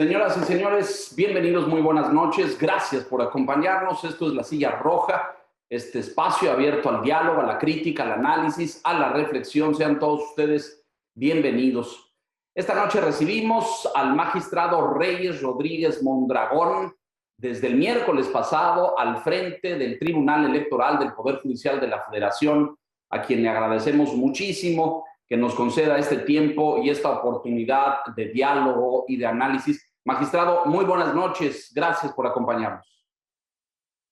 Señoras y señores, bienvenidos, muy buenas noches. Gracias por acompañarnos. Esto es La Silla Roja, este espacio abierto al diálogo, a la crítica, al análisis, a la reflexión. Sean todos ustedes bienvenidos. Esta noche recibimos al magistrado Reyes Rodríguez Mondragón, desde el miércoles pasado al frente del Tribunal Electoral del Poder Judicial de la Federación, a quien le agradecemos muchísimo que nos conceda este tiempo y esta oportunidad de diálogo y de análisis. Magistrado, muy buenas noches. Gracias por acompañarnos.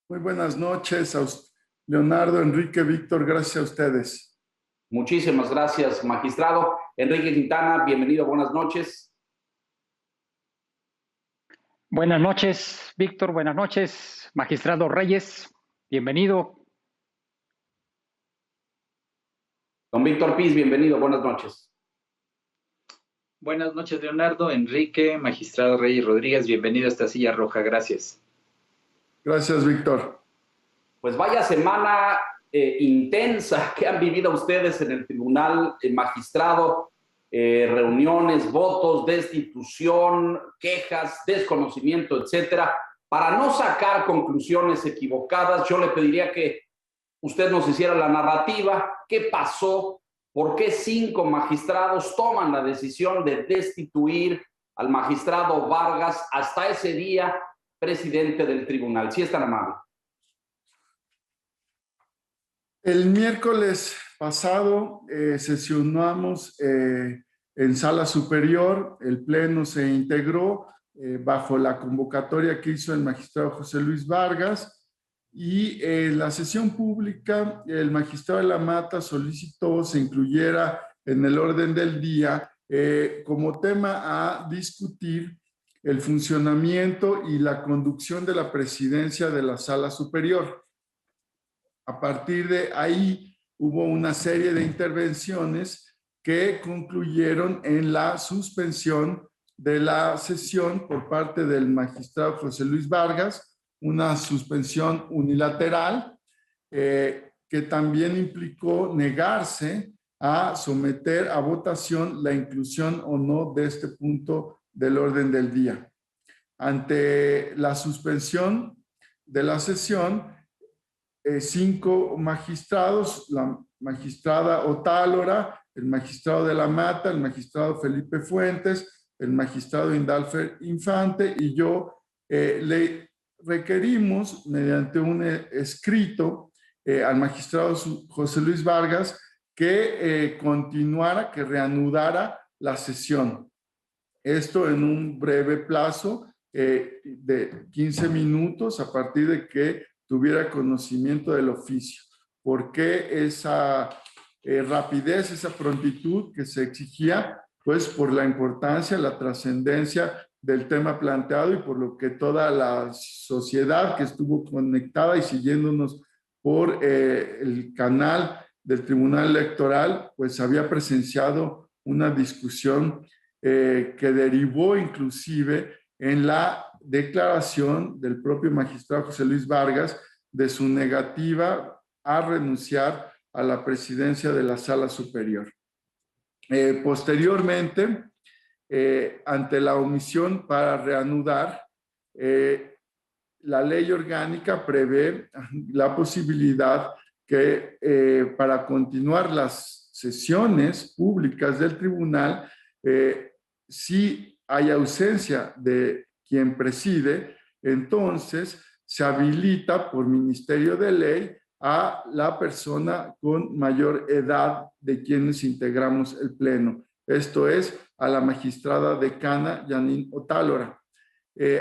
Muy buenas noches a Leonardo, Enrique, Víctor. Gracias a ustedes. Muchísimas gracias, magistrado. Enrique Quintana, bienvenido. Buenas noches. Buenas noches, Víctor. Buenas noches, magistrado Reyes. Bienvenido. Don Víctor Piz, bienvenido. Buenas noches. Buenas noches, Leonardo, Enrique, magistrado Reyes Rodríguez. Bienvenido a esta Silla Roja. Gracias. Gracias, Víctor. Pues vaya semana intensa que han vivido ustedes en el tribunal, magistrado. Reuniones, votos, destitución, quejas, desconocimiento, etcétera. Para no sacar conclusiones equivocadas, yo le pediría que usted nos hiciera la narrativa. ¿Qué pasó? ¿Por qué 5 magistrados toman la decisión de destituir al magistrado Vargas, hasta ese día presidente del tribunal? Si es tan amable. El miércoles pasado sesionamos en sala superior. El pleno se integró bajo la convocatoria que hizo el magistrado José Luis Vargas. Y en la sesión pública, el magistrado de la Mata solicitó se incluyera en el orden del día como tema a discutir el funcionamiento y la conducción de la presidencia de la Sala Superior. A partir de ahí hubo una serie de intervenciones que concluyeron en la suspensión de la sesión por parte del magistrado José Luis Vargas, una suspensión unilateral que también implicó negarse a someter a votación la inclusión o no de este punto del orden del día. Ante la suspensión de la sesión, 5 magistrados, la magistrada Otálora, el magistrado de la Mata, el magistrado Felipe Fuentes, el magistrado Indalfer Infante y yo le requerimos mediante un escrito al magistrado José Luis Vargas que continuara, que reanudara la sesión. Esto en un breve plazo de 15 minutos a partir de que tuviera conocimiento del oficio. ¿Por qué esa rapidez, esa prontitud que se exigía? Pues por la importancia, la trascendencia del tema planteado y por lo que toda la sociedad que estuvo conectada y siguiéndonos por el canal del Tribunal Electoral, pues había presenciado una discusión que derivó inclusive en la declaración del propio magistrado José Luis Vargas de su negativa a renunciar a la presidencia de la Sala Superior. Posteriormente, ante la omisión para reanudar, la ley orgánica prevé la posibilidad que para continuar las sesiones públicas del tribunal, si hay ausencia de quien preside, entonces se habilita por Ministerio de Ley a la persona con mayor edad de quienes integramos el pleno. Esto es a la magistrada decana Yanin Otálora.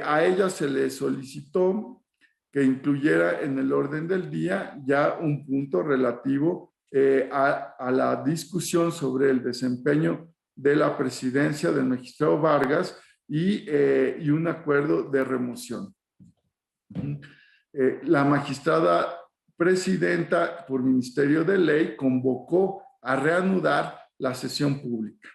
A ella se le solicitó que incluyera en el orden del día ya un punto relativo a la discusión sobre el desempeño de la presidencia del magistrado Vargas y un acuerdo de remoción. La magistrada presidenta por Ministerio de Ley convocó a reanudar la sesión pública.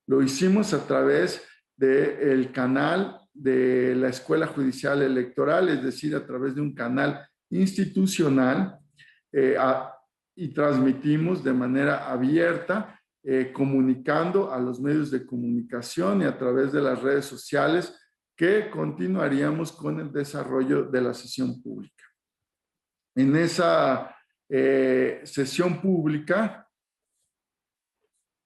Lo hicimos a través del canal de la Escuela Judicial Electoral, es decir, a través de un canal institucional y transmitimos de manera abierta, comunicando a los medios de comunicación y a través de las redes sociales que continuaríamos con el desarrollo de la sesión pública. En esa sesión pública,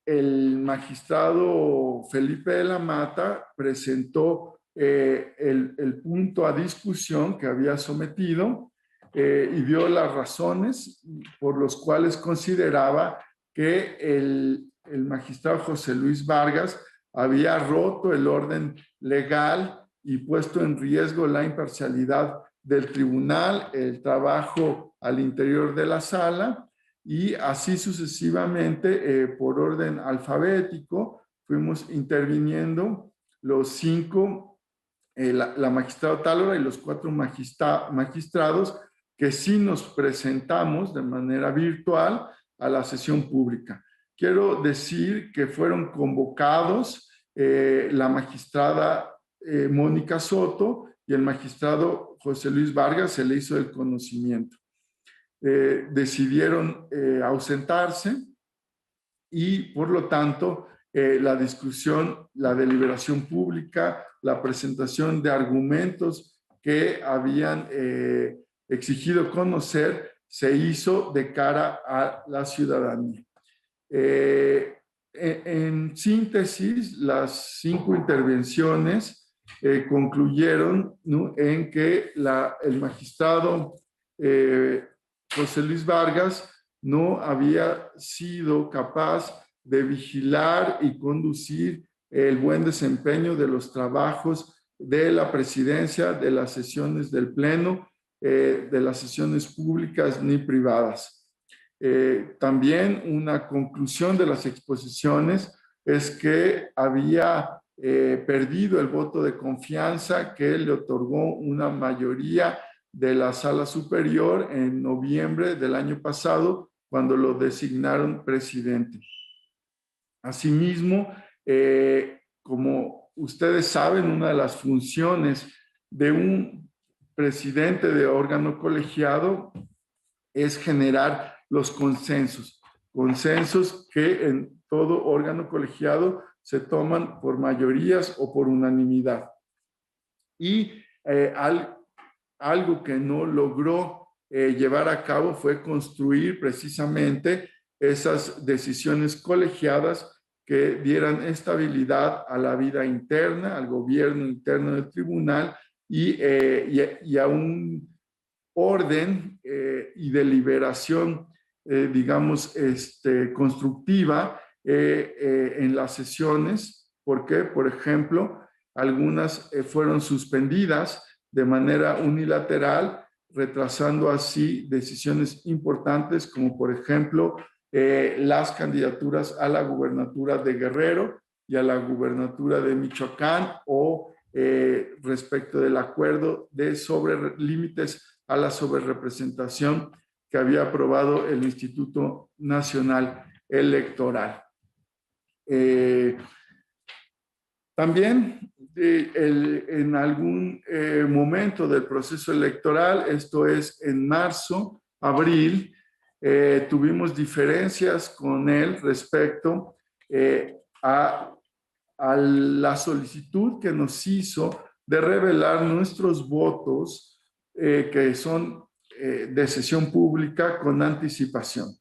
el magistrado Felipe de la Mata presentó el punto a discusión que había sometido y dio las razones por las cuales consideraba que el magistrado José Luis Vargas había roto el orden legal y puesto en riesgo la imparcialidad del tribunal, el trabajo al interior de la sala, y así sucesivamente, por orden alfabético, fuimos interviniendo los 5, la magistrada Tálora y los 4 magistrados que sí nos presentamos de manera virtual a la sesión pública. Quiero decir que fueron convocados la magistrada Mónica Soto y el magistrado José Luis Vargas, se le hizo el conocimiento. Decidieron ausentarse y por lo tanto la discusión, la deliberación pública, la presentación de argumentos que habían exigido conocer se hizo de cara a la ciudadanía. En síntesis, las 5 intervenciones concluyeron, ¿no?, en que el magistrado José Luis Vargas no había sido capaz de vigilar y conducir el buen desempeño de los trabajos de la presidencia, de las sesiones del Pleno, de las sesiones públicas ni privadas. También una conclusión de las exposiciones es que había perdido el voto de confianza que le otorgó una mayoría de la Sala Superior en noviembre del año pasado, cuando lo designaron presidente. Asimismo, como ustedes saben, una de las funciones de un presidente de órgano colegiado es generar los consensos que en todo órgano colegiado se toman por mayorías o por unanimidad. Y algo que no logró llevar a cabo fue construir precisamente esas decisiones colegiadas que dieran estabilidad a la vida interna, al gobierno interno del tribunal y a un orden y deliberación, digamos, constructiva en las sesiones, porque, por ejemplo, algunas fueron suspendidas de manera unilateral, retrasando así decisiones importantes como, por ejemplo, las candidaturas a la gubernatura de Guerrero y a la gubernatura de Michoacán, o respecto del acuerdo sobre límites a la sobrerepresentación que había aprobado el Instituto Nacional Electoral. También en algún momento del proceso electoral, esto es en marzo, abril, tuvimos diferencias con él respecto a la solicitud que nos hizo de revelar nuestros votos que son de sesión pública con anticipación,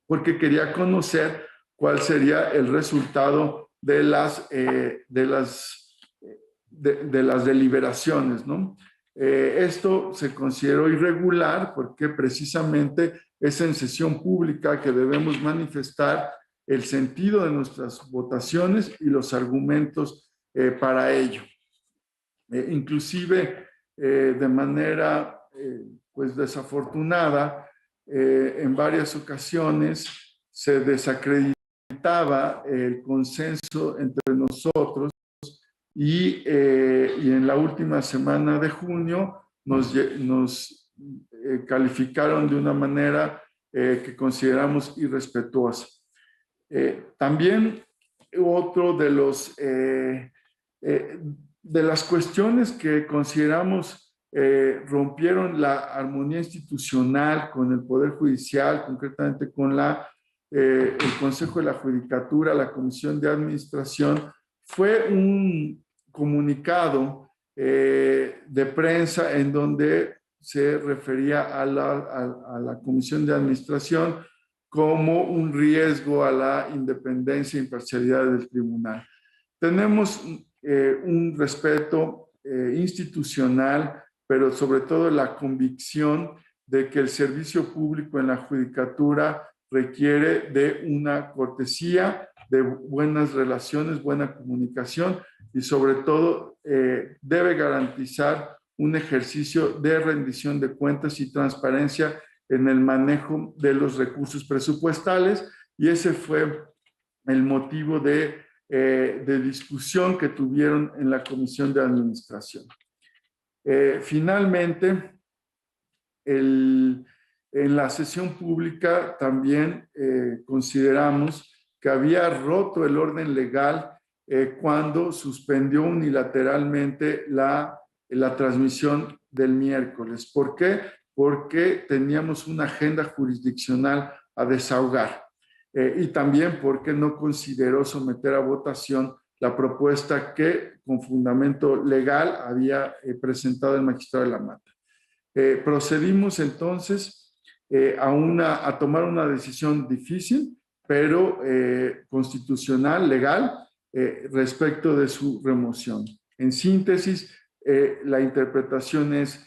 porque quería conocer cuál sería el resultado de las deliberaciones, ¿no? Esto se consideró irregular porque precisamente es en sesión pública que debemos manifestar el sentido de nuestras votaciones y los argumentos para ello. Inclusive, de manera pues desafortunada, en varias ocasiones se desacreditaba el consenso entre nosotros y en la última semana de junio nos calificaron de una manera que consideramos irrespetuosa. También otro de las cuestiones que consideramos rompieron la armonía institucional con el Poder Judicial, concretamente con el Consejo de la Judicatura, la Comisión de Administración, fue un comunicado de prensa en donde se refería a la Comisión de Administración como un riesgo a la independencia e imparcialidad del tribunal. Tenemos un respeto institucional, pero sobre todo la convicción de que el servicio público en la judicatura requiere de una cortesía, de buenas relaciones, buena comunicación y sobre todo debe garantizar un ejercicio de rendición de cuentas y transparencia en el manejo de los recursos presupuestales, y ese fue el motivo de discusión que tuvieron en la Comisión de Administración. Finalmente, en la sesión pública también consideramos que había roto el orden legal cuando suspendió unilateralmente la transmisión del miércoles. ¿Por qué? Porque teníamos una agenda jurisdiccional a desahogar y también porque no consideró someter a votación la propuesta que con fundamento legal había presentado el magistrado de la Mata. Procedimos entonces a tomar una decisión difícil, pero constitucional, legal, respecto de su remoción. En síntesis, la interpretación es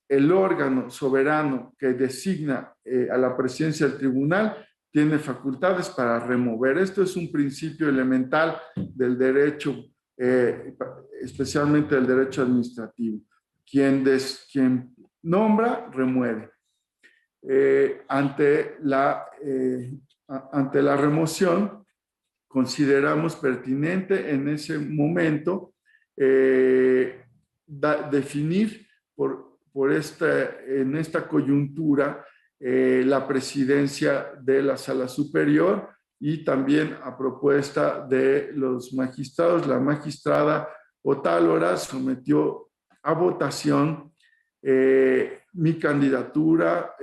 el órgano soberano que designa a la presidencia del tribunal tiene facultades para remover. Esto es un principio elemental del derecho, especialmente del derecho administrativo. Quien nombra, remueve. Ante la remoción, consideramos pertinente en ese momento definir en esta coyuntura la presidencia de la Sala Superior, y también a propuesta de los magistrados, la magistrada Otálora sometió a votación mi candidatura,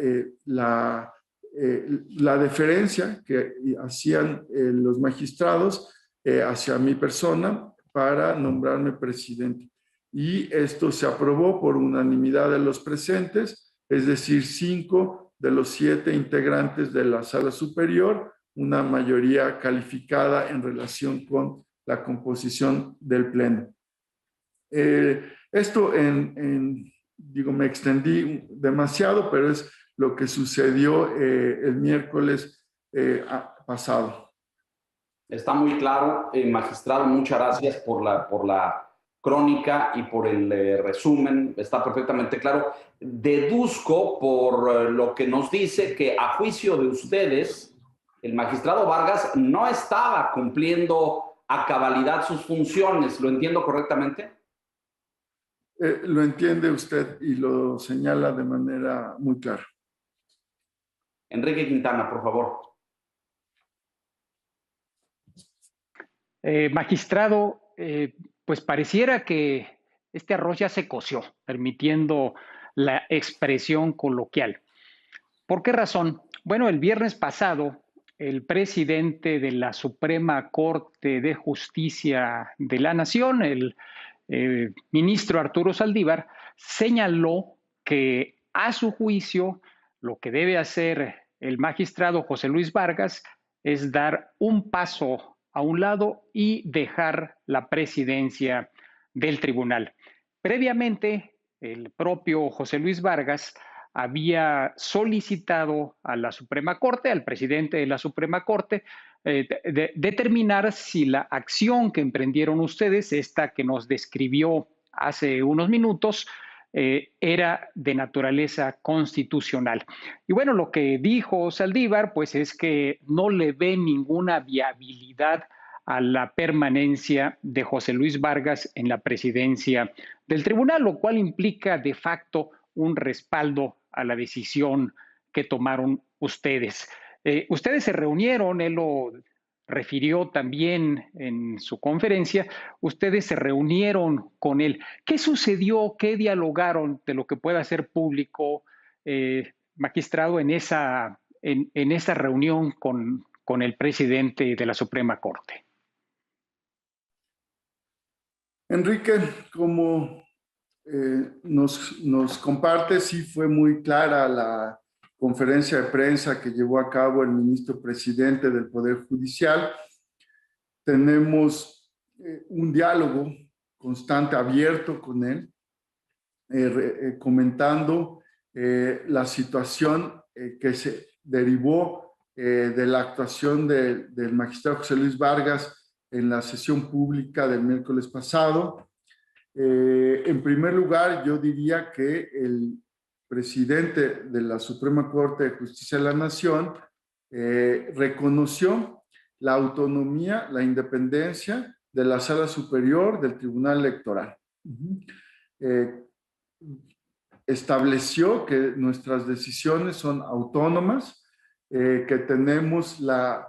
la deferencia que hacían los magistrados hacia mi persona para nombrarme presidente. Y esto se aprobó por unanimidad de los presentes, es decir, 5 de los 7 integrantes de la Sala Superior, una mayoría calificada en relación con la composición del Pleno. Esto digo, me extendí demasiado, pero es lo que sucedió el miércoles pasado. Está muy claro, magistrado, muchas gracias por la crónica y por el resumen, está perfectamente claro. Deduzco por lo que nos dice que a juicio de ustedes, el magistrado Vargas no estaba cumpliendo a cabalidad sus funciones, ¿lo entiendo correctamente? Lo entiende usted y lo señala de manera muy clara. Enrique Quintana, por favor. Magistrado, pues pareciera que este arroz ya se coció, permitiendo la expresión coloquial. ¿Por qué razón? Bueno, el viernes pasado, el presidente de la Suprema Corte de Justicia de la Nación, el ministro Arturo Saldívar, señaló que a su juicio lo que debe hacer el magistrado José Luis Vargas es dar un paso a un lado y dejar la presidencia del tribunal. Previamente, el propio José Luis Vargas había solicitado a la Suprema Corte, al presidente de la Suprema Corte, determinar si la acción que emprendieron ustedes, esta que nos describió hace unos minutos, era de naturaleza constitucional. Y bueno, lo que dijo Saldívar, pues es que no le ve ninguna viabilidad a la permanencia de José Luis Vargas en la presidencia del tribunal, lo cual implica de facto un respaldo a la decisión que tomaron ustedes. Ustedes se reunieron, él lo refirió también en su conferencia, ustedes se reunieron con él. ¿Qué sucedió? ¿Qué dialogaron de lo que pueda ser público, magistrado, en esa reunión con el presidente de la Suprema Corte? Enrique, como nos comparte, sí fue muy clara la conferencia de prensa que llevó a cabo el ministro presidente del Poder Judicial. Tenemos un diálogo constante, abierto con él, comentando la situación que se derivó de la actuación del magistrado José Luis Vargas en la sesión pública del miércoles pasado. En primer lugar, yo diría que el presidente de la Suprema Corte de Justicia de la Nación reconoció la autonomía, la independencia de la Sala Superior del Tribunal Electoral. Estableció que nuestras decisiones son autónomas, que tenemos la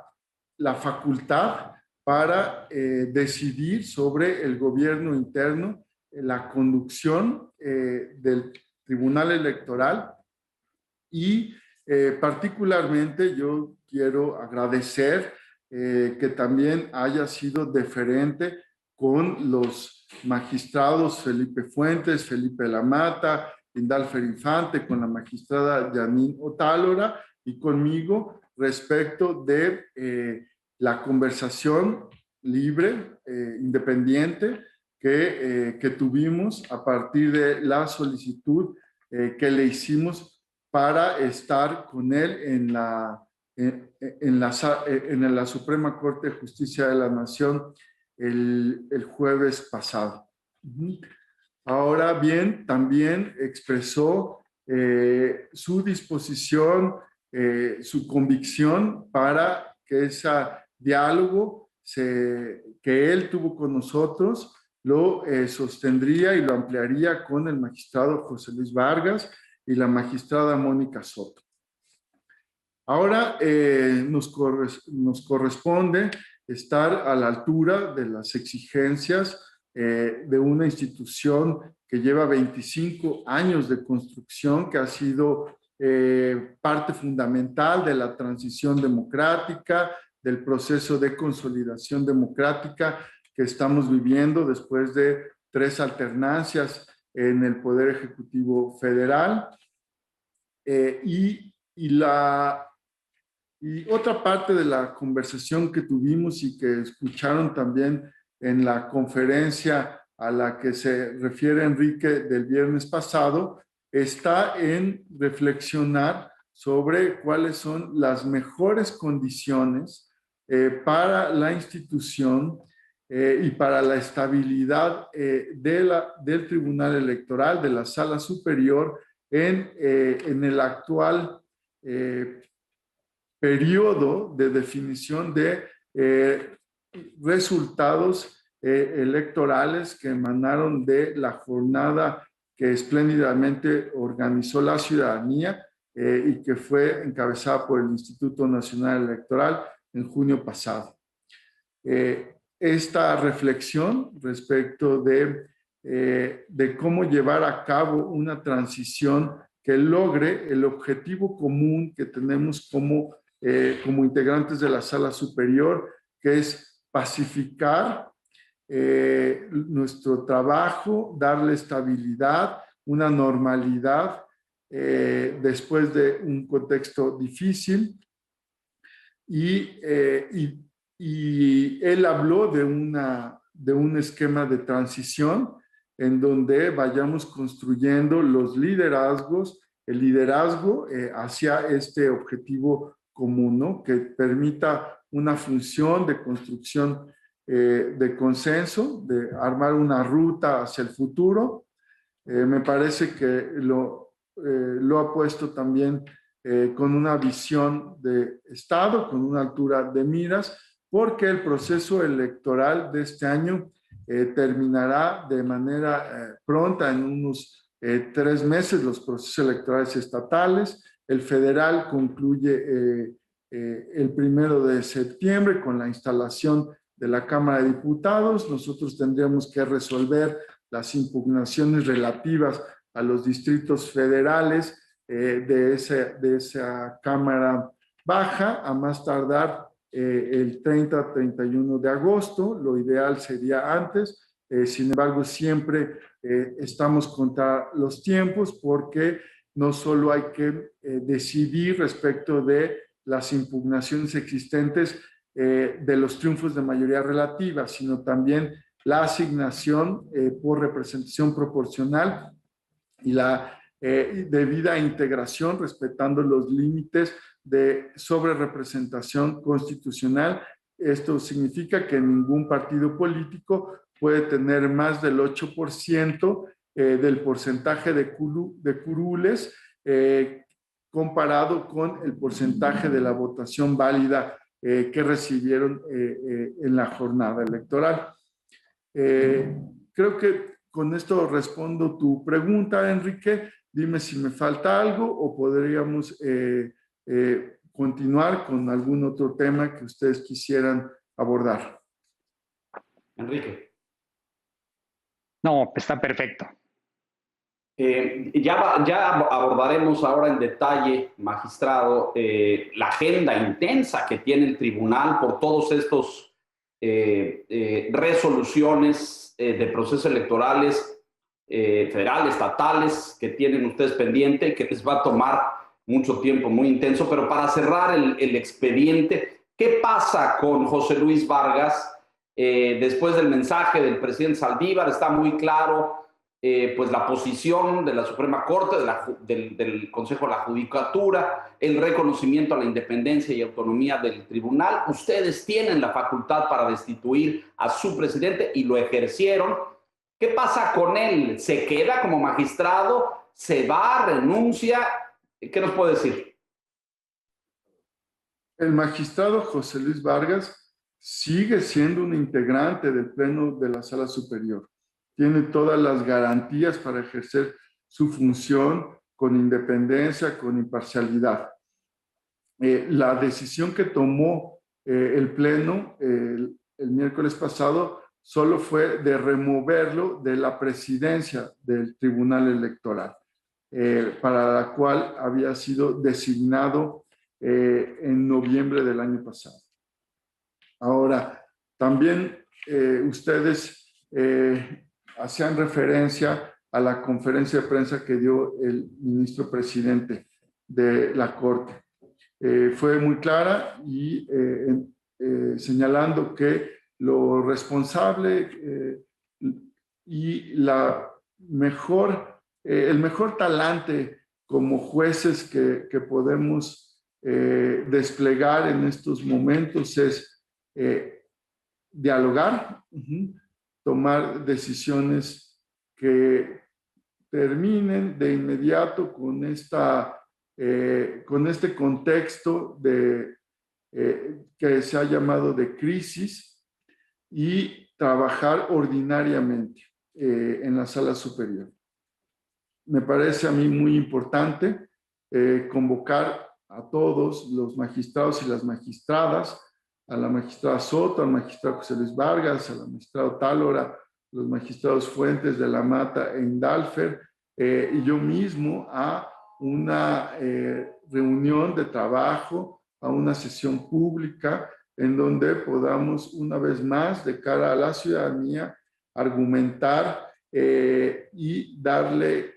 facultad para decidir sobre el gobierno interno, la conducción del Tribunal Electoral y particularmente yo quiero agradecer que también haya sido deferente con los magistrados Felipe Fuentes, Felipe Lamata, Indalfer Infante, con la magistrada Yanín Otálora y conmigo respecto de la conversación libre, independiente que tuvimos a partir de la solicitud que le hicimos para estar con él en la Suprema Corte de Justicia de la Nación el jueves pasado. Ahora bien, también expresó su disposición, su convicción para que ese diálogo que él tuvo con nosotros lo sostendría y lo ampliaría con el magistrado José Luis Vargas y la magistrada Mónica Soto. Ahora nos corresponde estar a la altura de las exigencias de una institución que lleva 25 años de construcción, que ha sido parte fundamental de la transición democrática, del proceso de consolidación democrática que estamos viviendo después de 3 alternancias en el Poder Ejecutivo Federal. Y otra parte de la conversación que tuvimos y que escucharon también en la conferencia a la que se refiere Enrique del viernes pasado, está en reflexionar sobre cuáles son las mejores condiciones para la institución y para la estabilidad del Tribunal Electoral, de la Sala Superior, en el actual periodo de definición de resultados electorales que emanaron de la jornada que espléndidamente organizó la ciudadanía y que fue encabezada por el Instituto Nacional Electoral en junio pasado. Esta reflexión respecto de cómo llevar a cabo una transición que logre el objetivo común que tenemos como integrantes de la Sala Superior, que es pacificar nuestro trabajo, darle estabilidad, una normalidad después de un contexto difícil. Y él habló de un esquema de transición en donde vayamos construyendo los liderazgos, el liderazgo hacia este objetivo común, ¿no? Que permita una función de construcción de consenso, de armar una ruta hacia el futuro. Me parece que lo ha puesto también con una visión de Estado, con una altura de miras, porque el proceso electoral de este año terminará de manera pronta, en unos 3 meses, los procesos electorales estatales. El federal concluye el 1 de septiembre con la instalación de la Cámara de Diputados. Nosotros tendríamos que resolver las impugnaciones relativas a los distritos federales de esa Cámara Baja a más tardar el 30-31 de agosto. Lo ideal sería antes, Sin embargo, siempre estamos contra los tiempos porque no solo hay que decidir respecto de las impugnaciones existentes de los triunfos de mayoría relativa, sino también la asignación por representación proporcional y la debida integración respetando los límites de sobrerepresentación constitucional. Esto significa que ningún partido político puede tener más del 8% del porcentaje de curules comparado con el porcentaje de la votación válida que recibieron en la jornada electoral. Creo que con esto respondo tu pregunta, Enrique. Dime si me falta algo o podríamos continuar con algún otro tema que ustedes quisieran abordar. Enrique. No, está perfecto. Ya abordaremos ahora en detalle, magistrado, la agenda intensa que tiene el tribunal por todos estos resoluciones de procesos electorales federales, estatales, que tienen ustedes pendiente y que les va a tomar mucho tiempo, muy intenso. Pero para cerrar el expediente, ¿qué pasa con José Luis Vargas? Después del mensaje del presidente Saldívar, está muy claro pues la posición de la Suprema Corte, del Consejo de la Judicatura, el reconocimiento a la independencia y autonomía del tribunal. Ustedes tienen la facultad para destituir a su presidente y lo ejercieron. ¿Qué pasa con él? ¿Se queda como magistrado? ¿Se va? ¿Renuncia? ¿Qué nos puede decir? El magistrado José Luis Vargas sigue siendo un integrante del Pleno de la Sala Superior. Tiene todas las garantías para ejercer su función con independencia, con imparcialidad. La decisión que tomó el Pleno el miércoles pasado solo fue de removerlo de la presidencia del Tribunal Electoral, para la cual había sido designado en noviembre del año pasado. Ahora, también ustedes hacían referencia a la conferencia de prensa que dio el ministro presidente de la Corte. Fue muy clara y señalando que lo responsable y el mejor talante como jueces que podemos desplegar en estos momentos es dialogar, tomar decisiones que terminen de inmediato con este contexto que se ha llamado de crisis y trabajar ordinariamente en la sala superior. Me parece a mí muy importante convocar a todos los magistrados y las magistradas, a la magistrada Soto, al magistrado José Luis Vargas, al magistrado Tálora, los magistrados Fuentes de la Mata e Indalfer, y yo mismo a una reunión de trabajo, a una sesión pública en donde podamos una vez más de cara a la ciudadanía argumentar y darle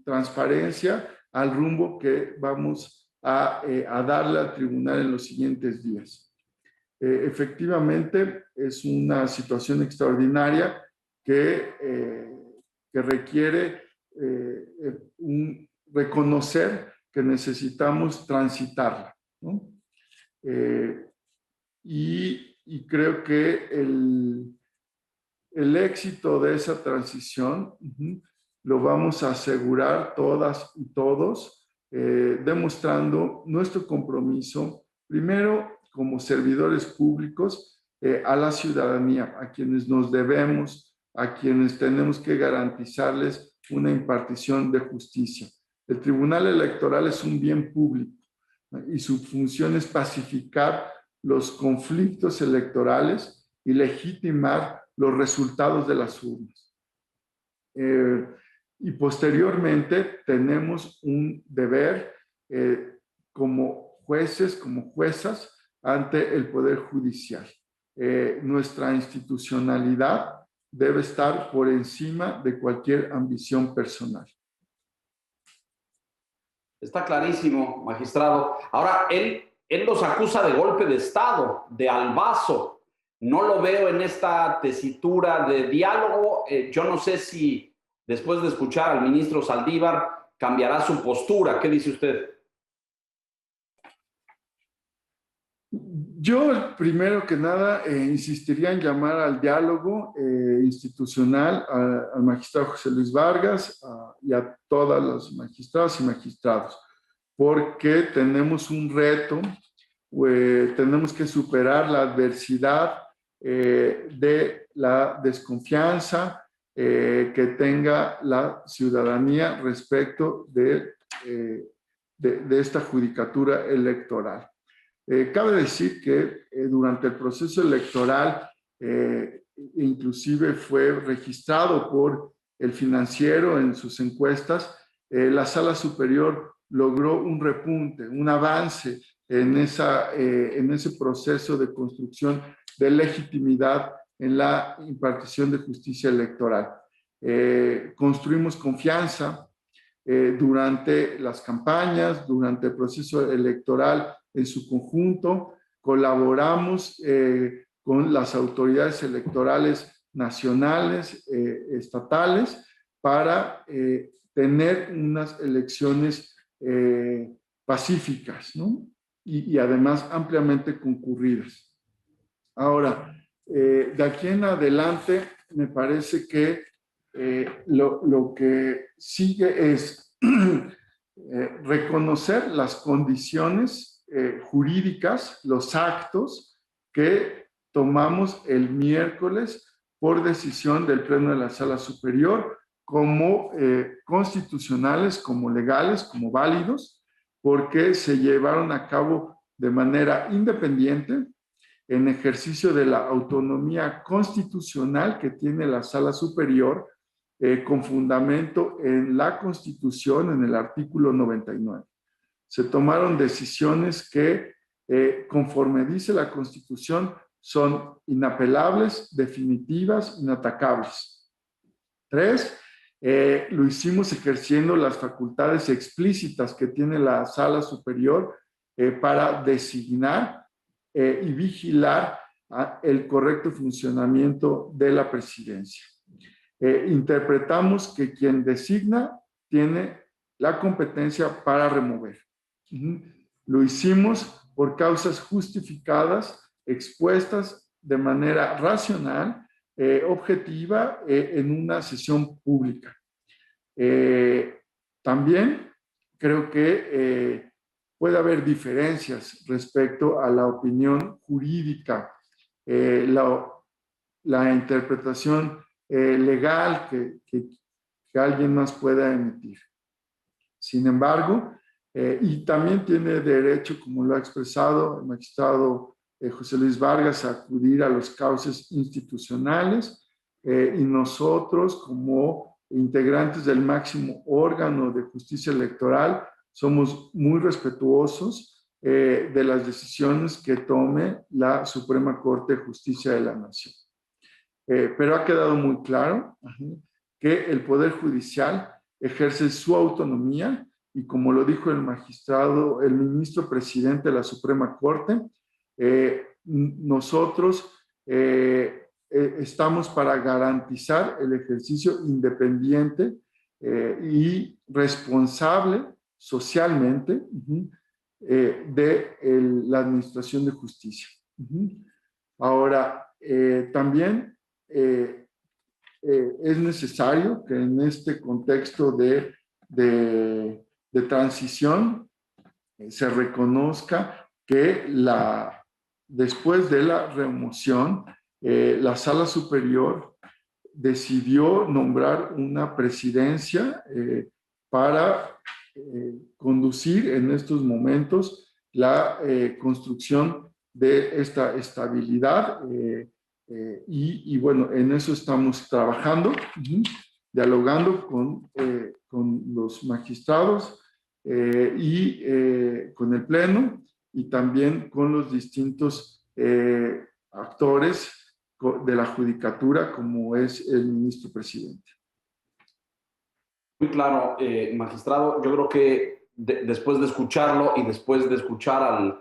transparencia al rumbo que vamos a darle al tribunal en los siguientes días. Efectivamente, es una situación extraordinaria que requiere reconocer que necesitamos transitarla, ¿no? Y creo que el éxito de esa transición lo vamos a asegurar todas y todos, demostrando nuestro compromiso, primero como servidores públicos, a la ciudadanía, a quienes nos debemos, a quienes tenemos que garantizarles una impartición de justicia. El Tribunal Electoral es un bien público, ¿no? Y su función es pacificar los conflictos electorales y legitimar los resultados de las urnas. Y posteriormente tenemos un deber como jueces, como juezas ante el Poder Judicial. Nuestra institucionalidad debe estar por encima de cualquier ambición personal. Está clarísimo, magistrado. Ahora, él los acusa de golpe de Estado, de albazo. No lo veo en esta tesitura de diálogo. Yo no sé si después de escuchar al ministro Saldívar cambiará su postura. ¿Qué dice usted? Yo, primero que nada, insistiría en llamar al diálogo institucional al magistrado José Luis Vargas y a todas las magistradas y magistrados, porque tenemos un reto, tenemos que superar la adversidad de la desconfianza que tenga la ciudadanía respecto de esta judicatura electoral. Cabe decir que durante el proceso electoral, inclusive fue registrado por El Financiero en sus encuestas, la Sala Superior logró un repunte, un avance en ese proceso de construcción de legitimidad en la impartición de justicia electoral. Construimos confianza durante las campañas, durante el proceso electoral en su conjunto, colaboramos con las autoridades electorales nacionales, estatales, para tener unas elecciones pacíficas, ¿no? Y además ampliamente concurridas. Ahora, de aquí en adelante, me parece que lo que sigue es reconocer las condiciones jurídicas, los actos que tomamos el miércoles por decisión del Pleno de la Sala Superior como constitucionales, como legales, como válidos, porque se llevaron a cabo de manera independiente en ejercicio de la autonomía constitucional que tiene la Sala Superior, con fundamento en la Constitución, en el artículo 99. Se tomaron decisiones que, conforme dice la Constitución, son inapelables, definitivas, inatacables. 3, lo hicimos ejerciendo las facultades explícitas que tiene la Sala Superior para designar y vigilar el correcto funcionamiento de la presidencia. Interpretamos que quien designa tiene la competencia para remover. Lo hicimos por causas justificadas, expuestas de manera racional, objetiva, en una sesión pública. También creo que puede haber diferencias respecto a la opinión jurídica, la interpretación legal que alguien más pueda emitir. Sin embargo, y también tiene derecho, como lo ha expresado el magistrado José Luis Vargas, a acudir a los cauces institucionales, y nosotros, como integrantes del máximo órgano de justicia electoral, somos muy respetuosos de las decisiones que tome la Suprema Corte de Justicia de la Nación. Pero ha quedado muy claro que el Poder Judicial ejerce su autonomía y, como lo dijo el magistrado, el ministro presidente de la Suprema Corte, nosotros estamos para garantizar el ejercicio independiente y responsable socialmente de la administración de justicia. Ahora, también es necesario que en este contexto de transición se reconozca que después de la remoción, la Sala Superior decidió nombrar una presidencia para conducir en estos momentos la construcción de esta estabilidad. Y bueno, en eso estamos trabajando, dialogando con los magistrados y con el Pleno, y también con los distintos actores de la judicatura como es el ministro presidente. Muy claro, magistrado. Yo creo que después de escucharlo y después de escuchar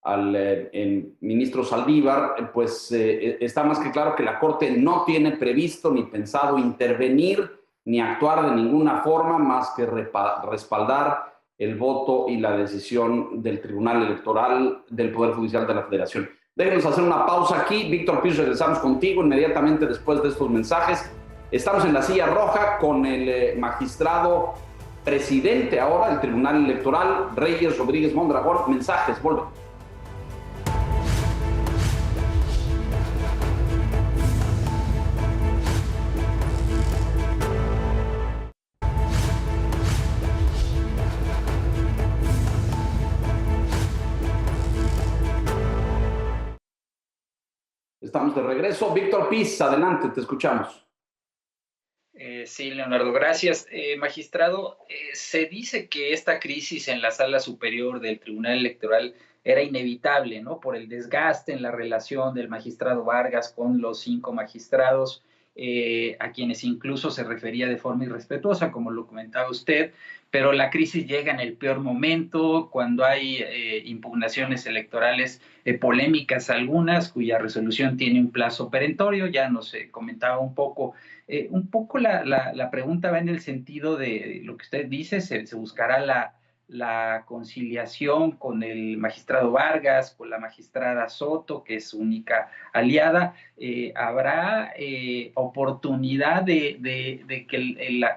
al ministro Saldívar, pues está más que claro que la Corte no tiene previsto ni pensado intervenir ni actuar de ninguna forma más que respaldar el voto y la decisión del Tribunal Electoral del Poder Judicial de la Federación. Déjenos hacer una pausa aquí. Víctor Piz, regresamos contigo inmediatamente después de estos mensajes. Estamos en la silla roja con el magistrado presidente ahora del Tribunal Electoral, Reyes Rodríguez Mondragón. Mensajes, volvemos. Estamos de regreso. Víctor Piz, adelante, te escuchamos. Sí, Leonardo, gracias. Magistrado, se dice que esta crisis en la Sala Superior del Tribunal Electoral era inevitable, ¿no? Por el desgaste en la relación del magistrado Vargas con los 5 magistrados, a quienes incluso se refería de forma irrespetuosa, como lo comentaba usted, pero la crisis llega en el peor momento, cuando hay impugnaciones electorales polémicas algunas, cuya resolución tiene un plazo perentorio. Ya nos comentaba un poco la pregunta va en el sentido de lo que usted dice. Se buscará la conciliación con el magistrado Vargas, con la magistrada Soto, que es su única aliada. ¿Habrá oportunidad de que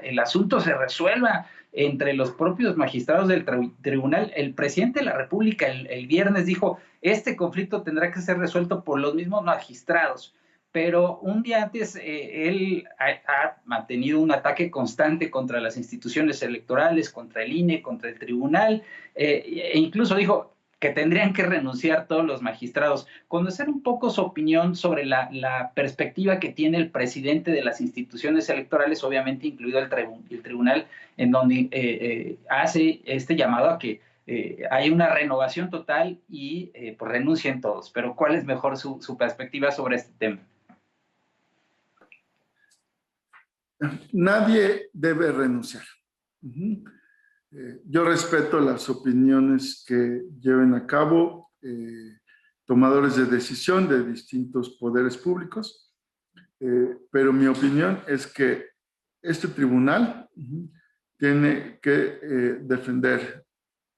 el asunto se resuelva entre los propios magistrados del tribunal? El presidente de la República el viernes dijo: este conflicto tendrá que ser resuelto por los mismos magistrados. Pero un día antes él ha mantenido un ataque constante contra las instituciones electorales, contra el INE, contra el tribunal, e incluso dijo que tendrían que renunciar todos los magistrados. Conocer un poco su opinión sobre la perspectiva que tiene el presidente de las instituciones electorales, obviamente incluido el tribunal, en donde hace este llamado a que hay una renovación total y pues renuncien todos. Pero ¿cuál es mejor su perspectiva sobre este tema? Nadie debe renunciar. Yo respeto las opiniones que lleven a cabo tomadores de decisión de distintos poderes públicos, pero mi opinión es que este tribunal tiene que defender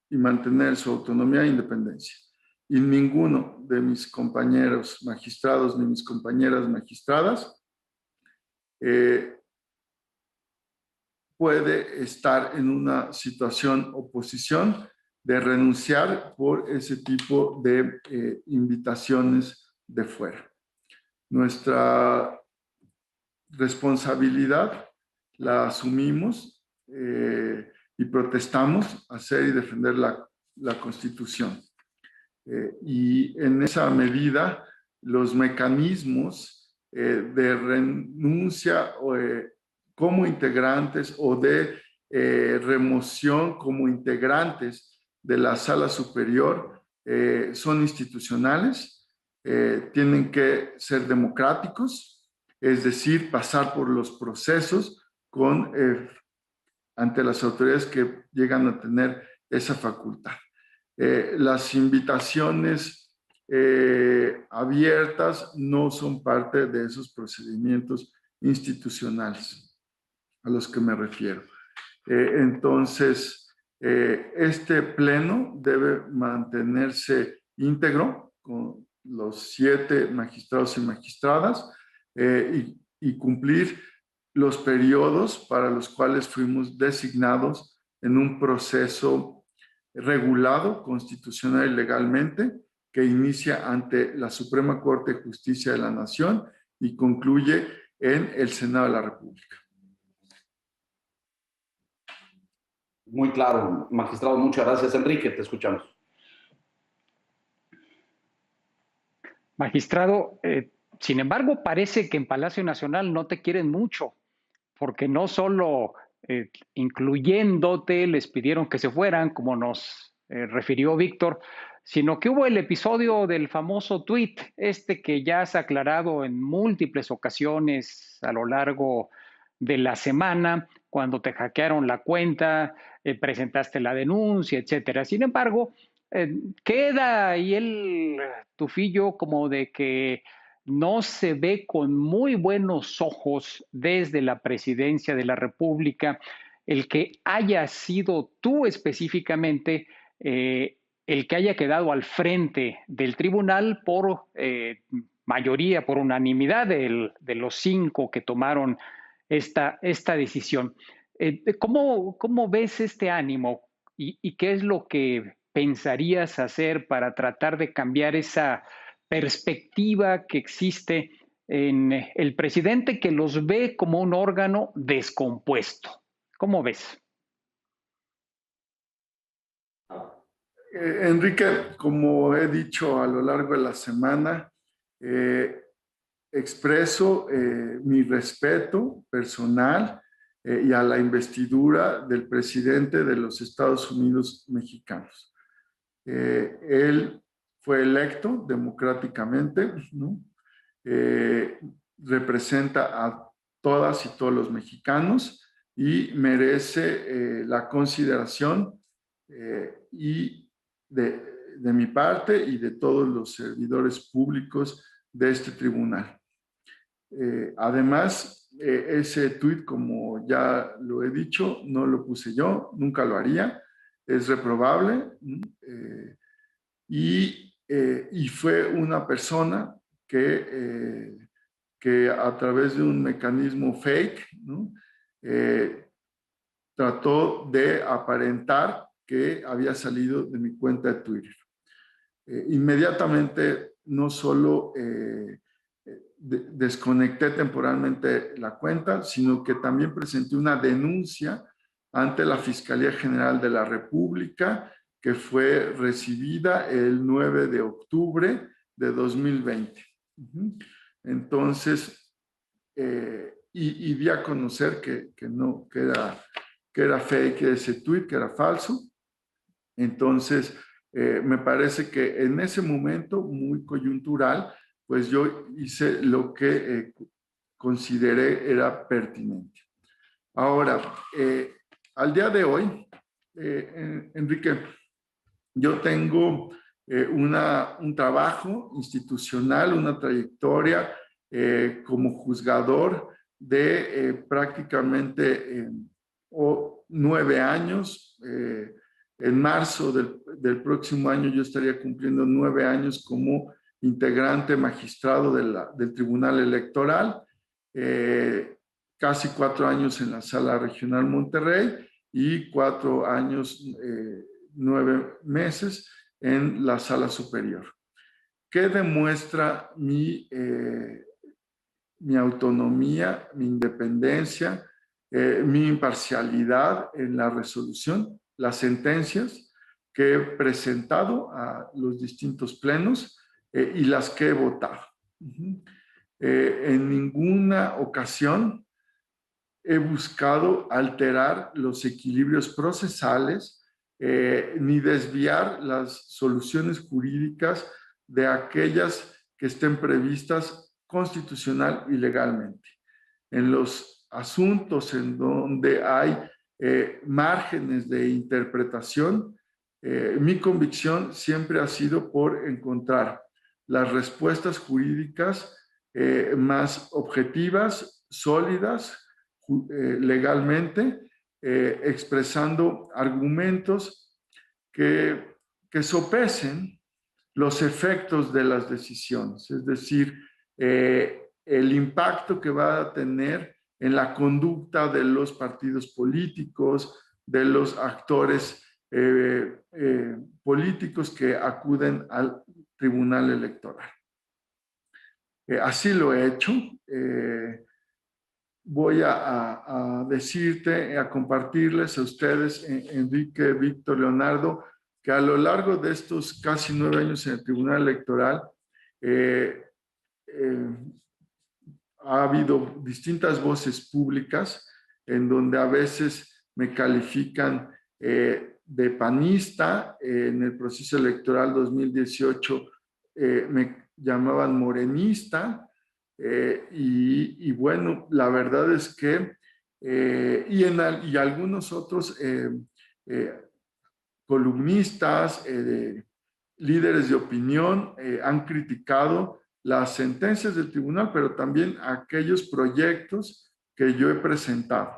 y mantener su autonomía e independencia. Y ninguno de mis compañeros magistrados ni mis compañeras magistradas puede estar en una situación o posición de renunciar por ese tipo de invitaciones de fuera. Nuestra responsabilidad la asumimos y protestamos hacer y defender la Constitución. Y en esa medida, los mecanismos de renuncia como integrantes o de remoción como integrantes de la Sala Superior son institucionales, tienen que ser democráticos, es decir, pasar por los procesos ante las autoridades que llegan a tener esa facultad. Las invitaciones abiertas no son parte de esos procedimientos institucionales a los que me refiero. Entonces, este pleno debe mantenerse íntegro con los 7 magistrados y magistradas y cumplir los periodos para los cuales fuimos designados en un proceso regulado constitucional y legalmente, que inicia ante la Suprema Corte de Justicia de la Nación y concluye en el Senado de la República. Muy claro, magistrado. Muchas gracias. Enrique, te escuchamos. Magistrado, sin embargo, parece que en Palacio Nacional no te quieren mucho, porque no solo incluyéndote les pidieron que se fueran, como nos refirió Víctor, sino que hubo el episodio del famoso tweet, que ya has aclarado en múltiples ocasiones a lo largo de la semana, cuando te hackearon la cuenta, presentaste la denuncia, etcétera. Sin embargo, queda ahí el tufillo como de que no se ve con muy buenos ojos desde la presidencia de la República el que haya sido tú específicamente el que haya quedado al frente del tribunal por mayoría, por unanimidad de los 5 que tomaron esta decisión. ¿Cómo ves este ánimo y qué es lo que pensarías hacer para tratar de cambiar esa perspectiva que existe en el presidente, que los ve como un órgano descompuesto? ¿Cómo ves? Enrique, como he dicho a lo largo de la semana, expreso mi respeto personal y a la investidura del presidente de los Estados Unidos mexicanos. Él fue electo democráticamente, ¿no? Representa a todas y todos los mexicanos y merece la consideración y de mi parte y de todos los servidores públicos de este tribunal. Además, ese tuit, como ya lo he dicho, no lo puse yo, nunca lo haría, es reprobable y fue una persona que a través de un mecanismo fake, ¿no? Trató de aparentar que había salido de mi cuenta de Twitter. Inmediatamente no solo desconecté temporalmente la cuenta, sino que también presenté una denuncia ante la Fiscalía General de la República, que fue recibida el 9 de octubre de 2020. Entonces, y di a conocer que era fake ese tweet, que era falso. Entonces, me parece que en ese momento muy coyuntural, pues yo hice lo que consideré era pertinente. Ahora, al día de hoy, Enrique, yo tengo un trabajo institucional, una trayectoria como juzgador de prácticamente 9 años. En marzo del próximo año yo estaría cumpliendo 9 años como integrante magistrado del Tribunal Electoral, casi 4 años en la Sala Regional Monterrey y 4 años, 9 meses en la Sala Superior. ¿Qué demuestra mi autonomía, mi independencia, mi imparcialidad en la resolución? Las sentencias que he presentado a los distintos plenos y las que he votado. En ninguna ocasión he buscado alterar los equilibrios procesales ni desviar las soluciones jurídicas de aquellas que estén previstas constitucional y legalmente. En los asuntos en donde hay márgenes de interpretación, mi convicción siempre ha sido por encontrar las respuestas jurídicas más objetivas, sólidas, legalmente, expresando argumentos que sopesen los efectos de las decisiones, es decir, el impacto que va a tener en la conducta de los partidos políticos, de los actores políticos que acuden al Tribunal Electoral. Así lo he hecho. Voy a decirte, a compartirles a ustedes, Enrique, Víctor, Leonardo, que a lo largo de estos casi 9 años en el Tribunal Electoral ha habido distintas voces públicas en donde a veces me califican de panista, en el proceso electoral 2018 me llamaban morenista, y bueno, la verdad es que, y algunos otros columnistas, líderes de opinión, han criticado las sentencias del tribunal, pero también aquellos proyectos que yo he presentado,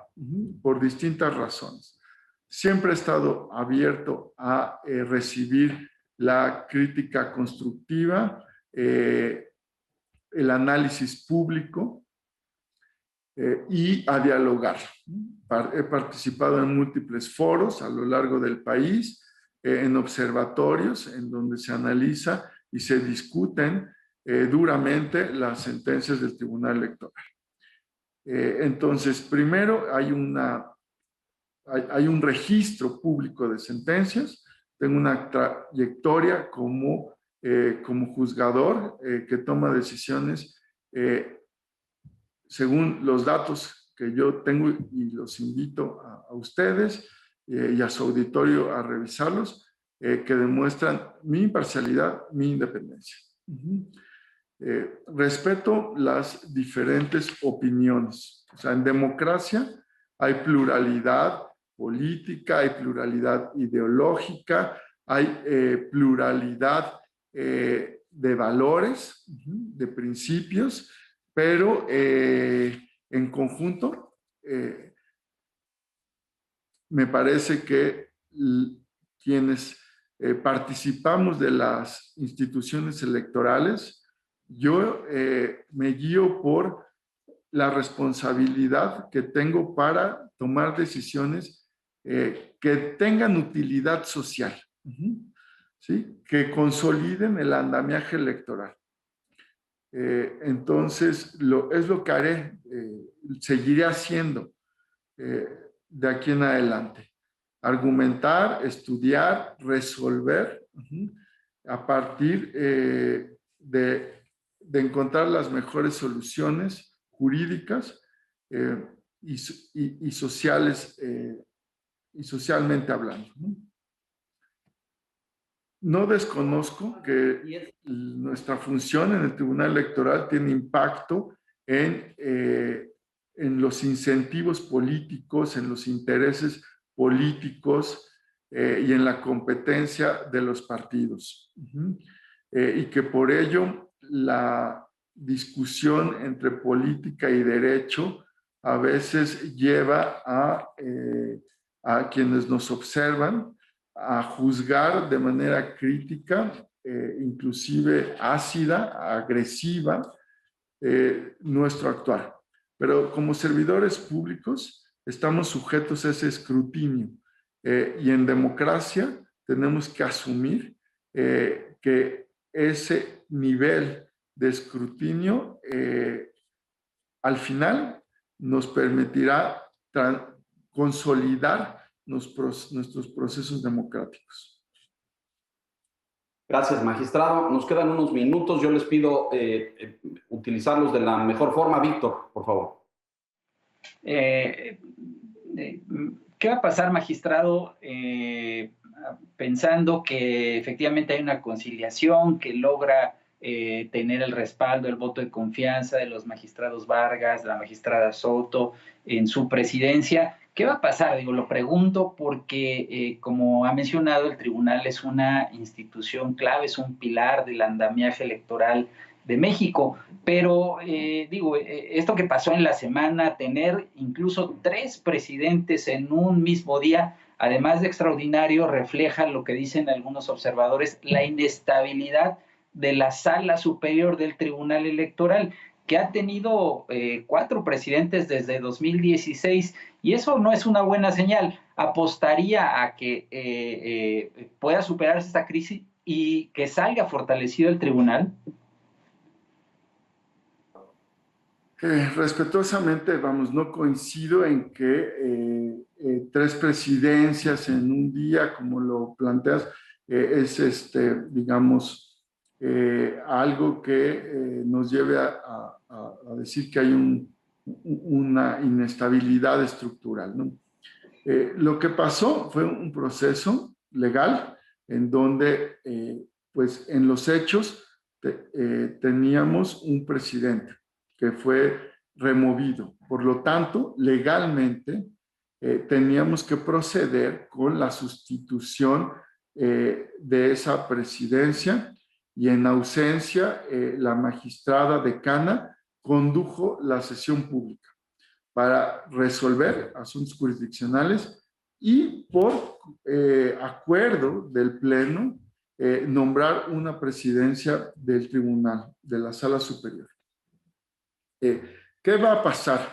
por distintas razones. Siempre he estado abierto a recibir la crítica constructiva, el análisis público, y a dialogar. He participado en múltiples foros a lo largo del país, en observatorios en donde se analiza y se discuten duramente las sentencias del Tribunal Electoral. Entonces, primero hay un registro público de sentencias. Tengo una trayectoria como juzgador que toma decisiones según los datos que yo tengo, y los invito a ustedes y a su auditorio a revisarlos, que demuestran mi imparcialidad, mi independencia. Respeto las diferentes opiniones. O sea, en democracia hay pluralidad política, hay pluralidad ideológica, hay pluralidad de valores, de principios, pero en conjunto me parece que quienes participamos de las instituciones electorales, yo me guío por la responsabilidad que tengo para tomar decisiones que tengan utilidad social, ¿sí? Que consoliden el andamiaje electoral. Entonces, es lo que haré, seguiré haciendo de aquí en adelante. Argumentar, estudiar, resolver, a partir de encontrar las mejores soluciones jurídicas y sociales, y socialmente hablando. No desconozco que nuestra función en el Tribunal Electoral tiene impacto en los incentivos políticos, en los intereses políticos y en la competencia de los partidos. Y que por ello la discusión entre política y derecho a veces lleva a quienes nos observan a juzgar de manera crítica, inclusive ácida, agresiva, nuestro actuar. Pero como servidores públicos estamos sujetos a ese escrutinio, y en democracia tenemos que asumir que ese nivel de escrutinio al final nos permitirá consolidar nuestros procesos democráticos. Gracias, magistrado. Nos quedan unos minutos. Yo les pido utilizarlos de la mejor forma. Víctor, por favor. ¿Qué va a pasar, magistrado, pensando que efectivamente hay una conciliación que logra tener el respaldo, el voto de confianza de los magistrados Vargas, de la magistrada Soto en su presidencia? ¿Qué va a pasar? Digo, lo pregunto porque, como ha mencionado, el tribunal es una institución clave, es un pilar del andamiaje electoral de México, pero esto que pasó en la semana, tener incluso 3 presidentes en un mismo día, además de extraordinario, refleja lo que dicen algunos observadores, la inestabilidad de la Sala Superior del Tribunal Electoral, que ha tenido 4 presidentes desde 2016, y eso no es una buena señal. Apostaría a que pueda superarse esta crisis y que salga fortalecido el tribunal. Respetuosamente, vamos, no coincido en que 3 presidencias en un día, como lo planteas, es digamos, algo que nos lleve a decir que hay una inestabilidad estructural, ¿no? Lo que pasó fue un proceso legal en donde, pues en los hechos, teníamos un presidente que fue removido. Por lo tanto, legalmente, teníamos que proceder con la sustitución de esa presidencia, y en ausencia, la magistrada decana condujo la sesión pública para resolver asuntos jurisdiccionales y por acuerdo del Pleno nombrar una presidencia del tribunal, de la Sala Superior. ¿Qué va a pasar?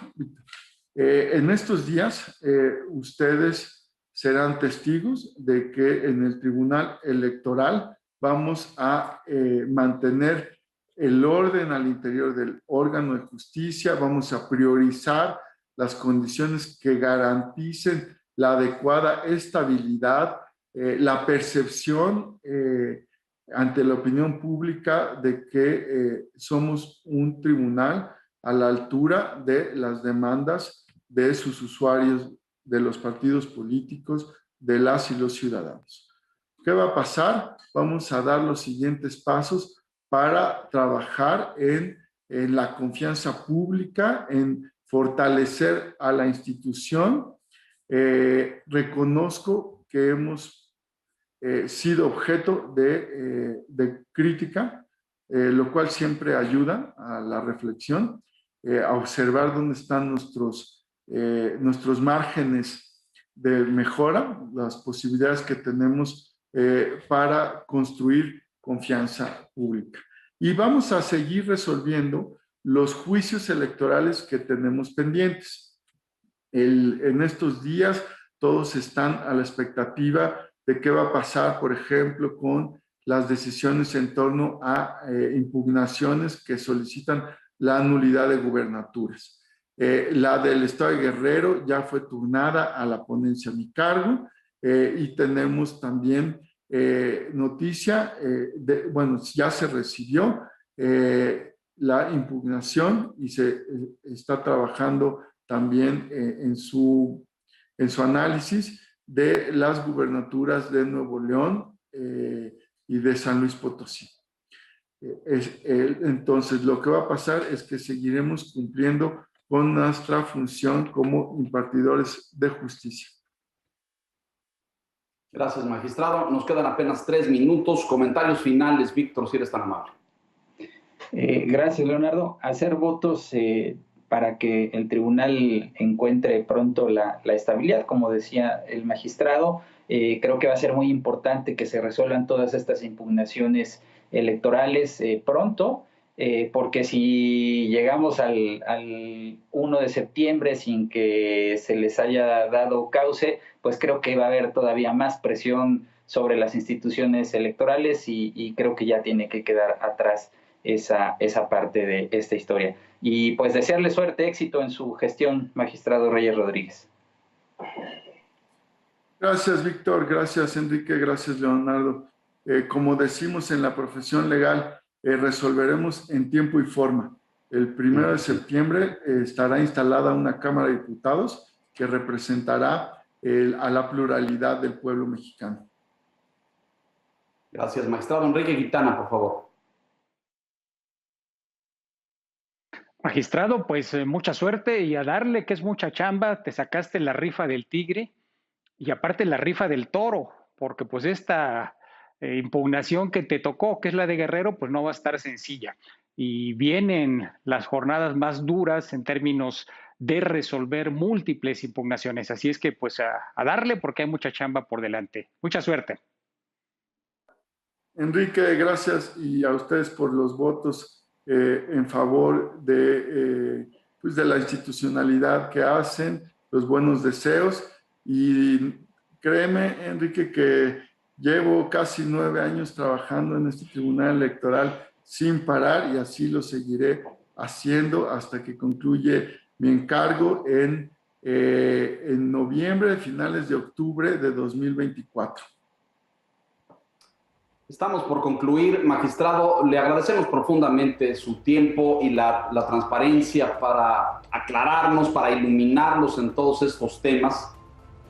En estos días ustedes serán testigos de que en el Tribunal Electoral vamos a mantener el orden al interior del órgano de justicia, vamos a priorizar las condiciones que garanticen la adecuada estabilidad, la percepción ante la opinión pública de que somos un tribunal a la altura de las demandas de sus usuarios, de los partidos políticos, de las y los ciudadanos. ¿Qué va a pasar? Vamos a dar los siguientes pasos para trabajar en la confianza pública, en fortalecer a la institución. Reconozco que hemos sido objeto de crítica, lo cual siempre ayuda a la reflexión, a observar dónde están nuestros márgenes de mejora, las posibilidades que tenemos para construir confianza pública. Y vamos a seguir resolviendo los juicios electorales que tenemos pendientes. En estos días todos están a la expectativa de qué va a pasar, por ejemplo, con las decisiones en torno a impugnaciones que solicitan la nulidad de gubernaturas. La del Estado de Guerrero ya fue turnada a la ponencia a mi cargo, y tenemos también noticia, bueno, ya se recibió la impugnación y se está trabajando también en su análisis de las gubernaturas de Nuevo León y de San Luis Potosí. Entonces, lo que va a pasar es que seguiremos cumpliendo con nuestra función como impartidores de justicia. Gracias, magistrado. Nos quedan apenas 3 minutos. Comentarios finales, Víctor, si eres tan amable. Gracias, Leonardo. Hacer votos para que el tribunal encuentre pronto la estabilidad, como decía el magistrado. Creo que va a ser muy importante que se resuelvan todas estas impugnaciones electorales pronto, porque si llegamos al 1 de septiembre sin que se les haya dado cauce, pues creo que va a haber todavía más presión sobre las instituciones electorales y creo que ya tiene que quedar atrás esa parte de esta historia. Y pues desearle suerte, éxito en su gestión, magistrado Reyes Rodríguez. Gracias, Víctor. Gracias, Enrique. Gracias, Leonardo. Como decimos en la profesión legal, resolveremos en tiempo y forma. El 1 de septiembre estará instalada una Cámara de Diputados que representará a la pluralidad del pueblo mexicano. Gracias, magistrado. Enrique Quintana, por favor. Magistrado, pues mucha suerte y a darle, que es mucha chamba. Te sacaste la rifa del tigre y aparte la rifa del toro, porque pues esta impugnación que te tocó, que es la de Guerrero, pues no va a estar sencilla. Y vienen las jornadas más duras en términos de resolver múltiples impugnaciones. Así es que pues a darle, porque hay mucha chamba por delante. Mucha suerte. Enrique, gracias, y a ustedes por los votos en favor de la institucionalidad que hacen, los buenos deseos. Y créeme, Enrique, que llevo casi 9 años trabajando en este tribunal electoral sin parar y así lo seguiré haciendo hasta que concluye mi encargo en noviembre, finales de octubre de 2024. Estamos por concluir. Magistrado, le agradecemos profundamente su tiempo y la transparencia para aclararnos, para iluminarnos en todos estos temas.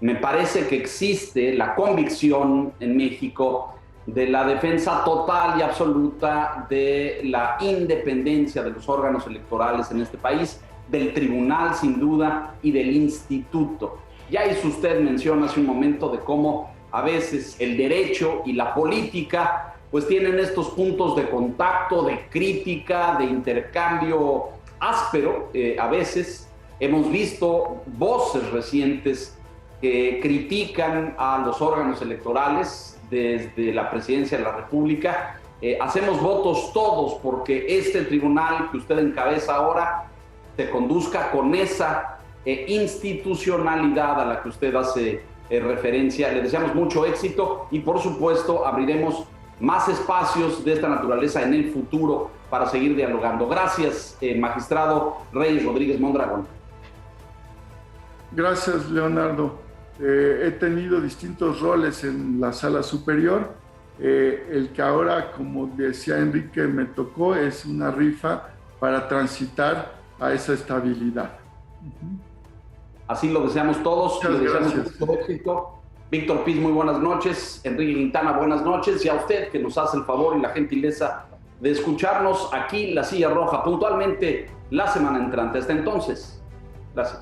me parece que existe la convicción en México de la defensa total y absoluta de la independencia de los órganos electorales en este país, del tribunal sin duda y del instituto. Ya hizo usted mención hace un momento de cómo a veces el derecho y la política pues tienen estos puntos de contacto, de crítica, de intercambio áspero. A veces hemos visto voces recientes que critican a los órganos electorales desde la Presidencia de la República. Hacemos votos todos porque este tribunal que usted encabeza ahora se conduzca con esa institucionalidad a la que usted hace referencia. Le deseamos mucho éxito y por supuesto abriremos más espacios de esta naturaleza en el futuro para seguir dialogando. Gracias, magistrado Reyes Rodríguez Mondragón. Gracias, Leonardo. He tenido distintos roles en la Sala Superior. El que ahora, como decía Enrique, me tocó es una rifa para transitar a esa estabilidad. Así lo deseamos todos. Muchas gracias. Mucho éxito. Víctor Piz, muy buenas noches. Enrique Quintana, buenas noches. Y a usted que nos hace el favor y la gentileza de escucharnos aquí en La Silla Roja, puntualmente la semana entrante. Hasta entonces, gracias.